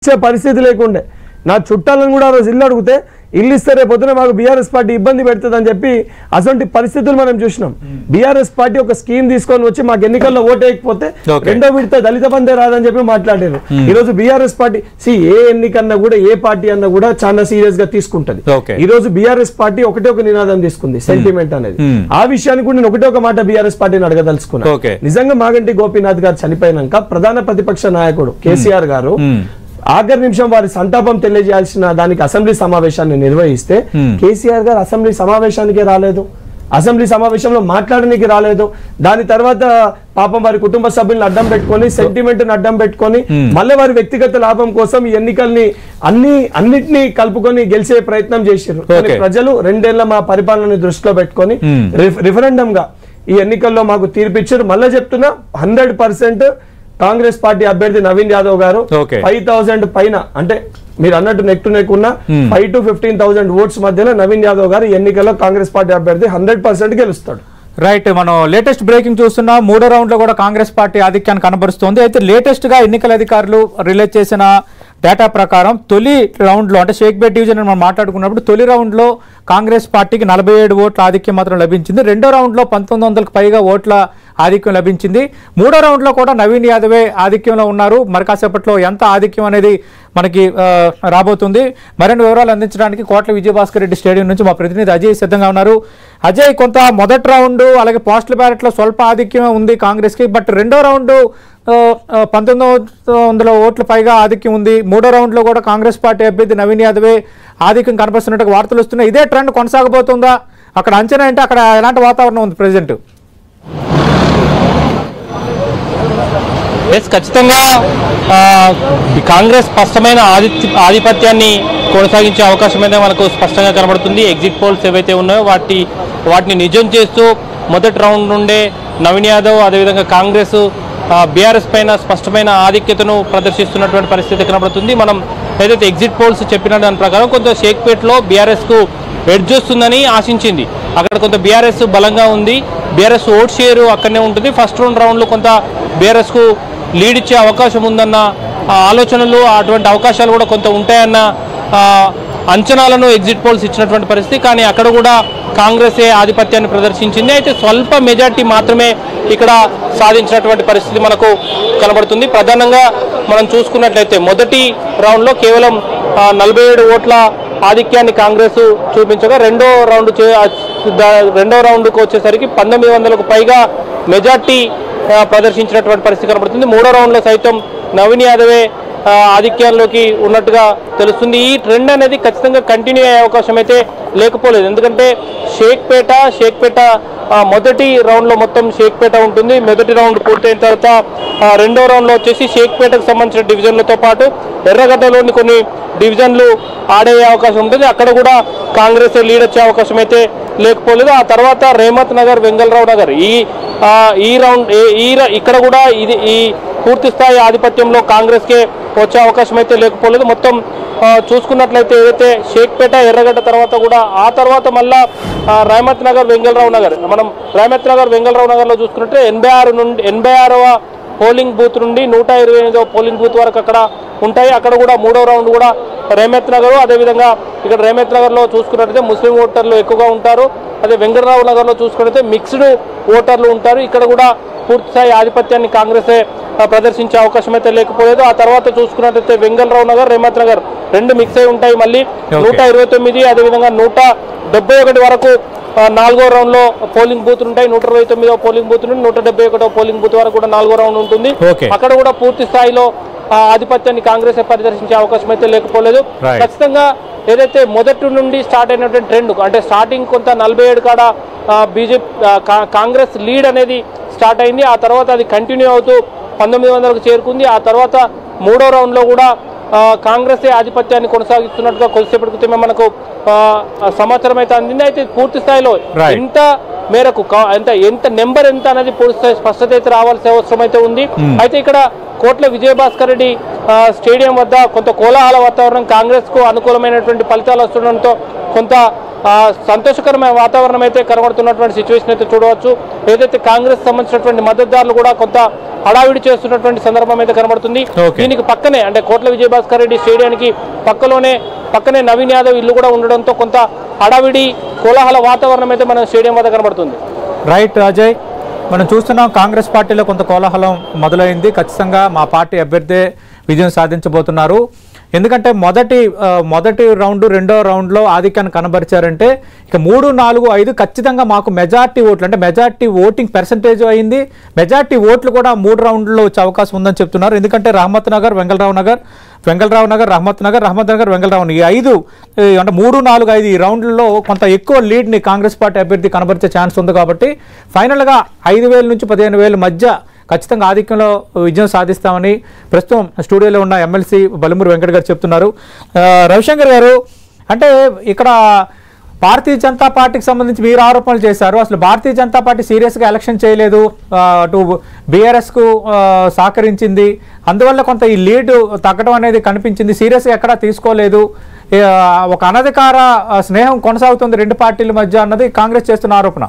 ఇచ్చే పరిస్థితి లేకుండే. నా చుట్టాలను కూడా ఆ రోజు ఇల్లు అడిగితే ఇల్లు ఇస్తే రేపొద్దున మాకు బీఆర్ఎస్ పార్టీ ఇబ్బంది పెడుతుందని చెప్పి అటువంటి పరిస్థితులు మనం చూసినాం. బీఆర్ఎస్ పార్టీ ఒక స్కీమ్ తీసుకొని వచ్చి మాకు ఎన్నికల్లో ఓటేయకపోతే రెండో విడత దళిత బందే రాదని చెప్పి మాట్లాడారు. ఈ రోజు బీఆర్ఎస్ పార్టీ ఏ ఎన్నికన్నా కూడా ఏ పార్టీ అన్నా కూడా చాలా సీరియస్ గా తీసుకుంటది. ఈ రోజు బీఆర్ఎస్ పార్టీ ఒకటే ఒక నినాదం తీసుకుంది, సెంటిమెంట్ అనేది. ఆ విషయాన్ని కూడా నేను ఒకటే ఒక మాట బీఆర్ఎస్ పార్టీని అడగదలుచుకున్నా. నిజంగా మాగంటి గోపీనాథ్ గారు చనిపోయినాక ప్రధాన ప్రతిపక్ష నాయకుడు కేసీఆర్ గారు ఆఖరి నిమిషం వారి సంతాపం తెలియజేయాల్సిన దానికి అసెంబ్లీ సమావేశాన్ని నిర్వహిస్తే కేసీఆర్ గారు అసెంబ్లీ సమావేశానికే రాలేదు, అసెంబ్లీ సమావేశంలో మాట్లాడడానికి రాలేదు. దాని తర్వాత పాపం వారి కుటుంబ సభ్యులను అడ్డం పెట్టుకొని, సెంటిమెంట్ ని అడ్డం పెట్టుకొని మళ్ళీ వారి వ్యక్తిగత లాభం కోసం ఈ ఎన్నికల్ని అన్నిటినీ కలుపుకొని గెలిచే ప్రయత్నం చేశారు. ప్రజలు 2 ఏళ్ల మా పరిపాలనని దృష్టిలో పెట్టుకొని రిఫరెండం గా ఈ ఎన్నికల్లో మాకు తీర్పిచ్చారు. మళ్ళీ చెప్తున్నా 100% కాంగ్రెస్ పార్టీ అభ్యర్థి నవీన్ యాదవ్ గారు 5,000 పైన, అంటే మీరు అన్నట్టు నెక్ టు నెక్ ఉన్న 5,000 to 15,000 ఓట్స్ మధ్యలో నవీన్ యాదవ్ గారు ఎన్నికల్లో కాంగ్రెస్ పార్టీ అభ్యర్థి 100% గెలుస్తాడు. రైట్, మనం లేటెస్ట్ బ్రేకింగ్ చూస్తున్నాం. 3వ రౌండ్ లో కూడా కాంగ్రెస్ పార్టీ ఆధిక్యాన్ని కనబరుస్తోంది. అయితే లేటెస్ట్ గా ఎన్నికల అధికారులు రిలీజ్ చేసిన డేటా ప్రకారం తొలి రౌండ్ లో, అంటే షేక్పేట్ డివిజన్ మనం మాట్లాడుకున్నప్పుడు తొలి రౌండ్ లో కాంగ్రెస్ పార్టీకి 47 ఓట్ల ఆధిక్యం మాత్రం లభించింది. రెండో రౌండ్ లో 1900కు పైగా ఓట్ల ఆధిక్యం లభించింది. 3వ రౌండ్ లో కూడా నవీన్ యాదవే ఆధిక్యంలో ఉన్నారు. మరి కాసేపట్లో ఎంత ఆధిక్యం అనేది మనకి రాబోతుంది. మరిన్ని వివరాలు అందించడానికి కోట్ల విజయభాస్కర్ రెడ్డి స్టేడియం నుంచి మా ప్రతినిధి అజయ్ సిద్ధంగా ఉన్నారు. అజయ్, కొంత మొదటి రౌండ్ అలాగే పోస్టల్ బ్యాలెట్ లో స్వల్ప ఆధిక్యం ఉంది కాంగ్రెస్ కి, బట్ రెండో రౌండ్ 1900 ఓట్ల పైగా ఆధిక్యం ఉంది. 3వ రౌండ్ లో కూడా కాంగ్రెస్ పార్టీ అభ్యర్థి నవీన్ యాదవే ఆధిక్యం కనిపిస్తున్నట్టుగా వార్తలు వస్తున్నాయి. ఇదే ట్రెండ్ కొనసాగబోతుందా? అక్కడ అంచనా అంటే అక్కడ ఎలాంటి వాతావరణం ఉంది ప్రెసిడెంట్? ఖచ్చితంగా కాంగ్రెస్ స్పష్టమైన ఆధిపత్యాన్ని కొనసాగించే అవకాశం అయితే మనకు స్పష్టంగా కనబడుతుంది. ఎగ్జిట్ పోల్స్ ఏవైతే ఉన్నాయో వాటిని నిజం చేస్తూ మొదటి రౌండ్ నుండే నవీన్ యాదవ్ అదేవిధంగా కాంగ్రెస్ బీఆర్ఎస్ పైన స్పష్టమైన ఆధిక్యతను ప్రదర్శిస్తున్నటువంటి పరిస్థితి కనబడుతుంది. మనం ఏదైతే ఎగ్జిట్ పోల్స్ చెప్పిన దాని ప్రకారం కొంత షేక్పేట్లో బీఆర్ఎస్కు ఎడ్జ్ వస్తుందని ఆశించింది. అక్కడ కొంత బీఆర్ఎస్ బలంగా ఉంది, బీఆర్ఎస్ ఓట్ షేరు అక్కడనే ఉంటుంది. ఫస్ట్ రౌండ్లో కొంత బీఆర్ఎస్కు లీడ్ ఇచ్చే అవకాశం ఉందన్న ఆలోచనలు, అటువంటి అవకాశాలు కూడా కొంత ఉంటాయన్న అంచనాలను ఎగ్జిట్ పోల్స్ ఇచ్చినటువంటి పరిస్థితి. కానీ అక్కడ కూడా కాంగ్రెసే ఆధిపత్యాన్ని ప్రదర్శించింది. అయితే స్వల్ప మెజార్టీ మాత్రమే ఇక్కడ సాధించినటువంటి పరిస్థితి మనకు కనబడుతుంది. ప్రధానంగా మనం చూసుకున్నట్లయితే మొదటి రౌండ్లో కేవలం 47 ఓట్ల ఆధిక్యాన్ని కాంగ్రెస్ చూపించగా రెండో రౌండ్కు వచ్చేసరికి 1900కు పైగా మెజార్టీ ప్రదర్శించినటువంటి పరిస్థితి కనబడుతుంది. 3వ రౌండ్లో సైతం నవీన్ యాదవే ఆధిక్యంలోకి ఉన్నట్టుగా తెలుస్తుంది. ఈ ట్రెండ్ అనేది ఖచ్చితంగా కంటిన్యూ అయ్యే అవకాశం అయితే లేకపోలేదు. ఎందుకంటే షేక్పేట మొదటి రౌండ్లో మొత్తం షేక్పేట ఉంటుంది. మొదటి రౌండ్ పూర్తయిన తర్వాత రెండో రౌండ్లో వచ్చేసి షేక్పేటకు సంబంధించిన డివిజన్లతో పాటు ఎర్రగడ్డలోని కొన్ని డివిజన్లు ఆడే అవకాశం ఉంటుంది. అక్కడ కూడా కాంగ్రెస్ లీడ్ వచ్చే అవకాశం అయితే లేకపోలేదు. ఆ తర్వాత రేమత్ నగర్, వెంగళరావు నగర్ ఇక్కడ కూడా ఈ పూర్తి స్థాయి ఆధిపత్యంలో కాంగ్రెస్కే వచ్చే అవకాశం అయితే లేకపోలేదు. మొత్తం చూసుకున్నట్లయితే ఏదైతే షేక్పేట, ఎర్రగడ్డ తర్వాత కూడా ఆ తర్వాత మళ్ళా రేమత్ నగర్, వెంగళరావు నగర్, మనం రేమత్ నగర్, వెంగళరావు నగర్లో చూసుకున్నట్టే 86వ పోలింగ్ బూత్ నుండి 128వ పోలింగ్ బూత్ వరకు అక్కడ ఉంటాయి. అక్కడ కూడా 3వ రౌండ్ కూడా రేమత్ నగర్, అదేవిధంగా ఇక్కడ రేమత్ నగర్లో చూసుకున్నట్లయితే ముస్లిం ఓటర్లు ఎక్కువగా ఉంటారు. అదే వెంగళరావు నగర్లో చూసుకున్నట్లయితే మిక్స్డ్ ఓటర్లు ఉంటారు. ఇక్కడ కూడా పూర్తిస్థాయి ఆధిపత్యాన్ని కాంగ్రెసే ప్రదర్శించే అవకాశం అయితే లేకపోలేదు. ఆ తర్వాత చూసుకున్నట్లయితే వెంగళరావు నగర్, రేమత్ నగర్ రెండు మిక్స్ అయి ఉంటాయి. మళ్ళీ 129 అదేవిధంగా 171 వరకు 4వ రౌండ్ లో పోలింగ్ బూత్ ఉంటాయి. 129వ పోలింగ్ బూత్ నుండి 171వ పోలింగ్ బూత్ వరకు కూడా 4వ రౌండ్ ఉంటుంది. అక్కడ కూడా పూర్తి స్థాయిలో ఆధిపత్యాన్ని కాంగ్రెస్ పరిదర్శించే అవకాశం అయితే లేకపోలేదు. ఖచ్చితంగా ఏదైతే మొదటి నుండి స్టార్ట్ అయినటువంటి ట్రెండ్, అంటే స్టార్టింగ్ కొంత 47 కాడ బీజేపీ కాంగ్రెస్ లీడ్ అనేది స్టార్ట్ అయింది. ఆ తర్వాత అది కంటిన్యూ అవుతూ 1900కు చేరుకుంది. ఆ తర్వాత 3వ రౌండ్ లో కూడా కాంగ్రెస్ ఆధిపత్యాన్ని కొనసాగిస్తున్నట్టుగా కొద్దిసేపటి క్రితమే మనకు సమాచారం అయితే అందింది. అయితే పూర్తి స్థాయిలో ఎంత మేరకు ఎంత నెంబర్ ఎంత అనేది పూర్తి స్థాయి స్పష్టత అయితే రావాల్సిన అవసరం అయితే ఉంది. అయితే ఇక్కడ కోట్ల విజయభాస్కర్ రెడ్డి స్టేడియం వద్ద కొంత కోలాహల వాతావరణం, కాంగ్రెస్కు అనుకూలమైనటువంటి ఫలితాలు వస్తుండడంతో కొంత సంతోషకరమైన వాతావరణం అయితే కనబడుతున్నటువంటి సిచ్యువేషన్ అయితే చూడవచ్చు. ఏదైతే కాంగ్రెస్ సంబంధించినటువంటి మద్దతుదారులు కూడా కొంత హడావిడి చేస్తున్నటువంటి సందర్భం అయితే కనబడుతుంది. దీనికి పక్కనే అంటే కోట్ల విజయభాస్కర్ రెడ్డి స్టేడియానికి పక్కనే నవీన్ యాదవ్ ఇల్లు కూడా ఉండడంతో కొంత హడావిడి కోలాహల వాతావరణం అయితే మన స్టేడియం వద్ద కనబడుతుంది. రైట్ అజయ్, మనం చూస్తున్నాం కాంగ్రెస్ పార్టీలో కొంత కోలాహలం మొదలైంది. ఖచ్చితంగా మా పార్టీ అభ్యర్థే విజయం సాధించబోతున్నారు. ఎందుకంటే మొదటి రౌండ్ రెండో రౌండ్లో ఆధిక్యాన్ని కనబరిచారంటే ఇక 3, 4, 5 ఖచ్చితంగా మాకు మెజార్టీ ఓట్లు అంటే మెజార్టీ ఓటింగ్ పర్సంటేజ్ అయింది. మెజార్టీ ఓట్లు కూడా 3 రౌండ్లో వచ్చే అవకాశం ఉందని చెప్తున్నారు. ఎందుకంటే రహమత్ నగర్, వెంగళరావు నగర్, రహమత్ నగర్, వెంగళరావు ఈ 5 అంటే 3, 4, 5 ఈ రౌండ్లలో కొంత ఎక్కువ లీడ్ని కాంగ్రెస్ పార్టీ అభ్యర్థి కనబరిచే ఛాన్స్ ఉంది. కాబట్టి ఫైనల్గా 5,000 నుంచి 15,000 మధ్య ఖచ్చితంగా ఆధిక్యంలో విజయం సాధిస్తామని ప్రస్తుతం స్టూడియోలో ఉన్న ఎమ్మెల్సీ బలుమూరి వెంకట్ గారు చెప్తున్నారు. రవిశంకర్ గారు, అంటే ఇక్కడ భారతీయ జనతా పార్టీకి సంబంధించి మీరు ఆరోపణలు చేశారు. అసలు భారతీయ జనతా పార్టీ సీరియస్గా ఎలక్షన్ చేయలేదు, అటు బీఆర్ఎస్కు సహకరించింది, అందువల్ల కొంత ఈ లీడ్ తగ్గడం అనేది కనిపించింది. సీరియస్గా ఎక్కడా తీసుకోలేదు, ఒక అనధికార స్నేహం కొనసాగుతుంది 2 పార్టీల మధ్య అన్నది కాంగ్రెస్ చేస్తున్న ఆరోపణ.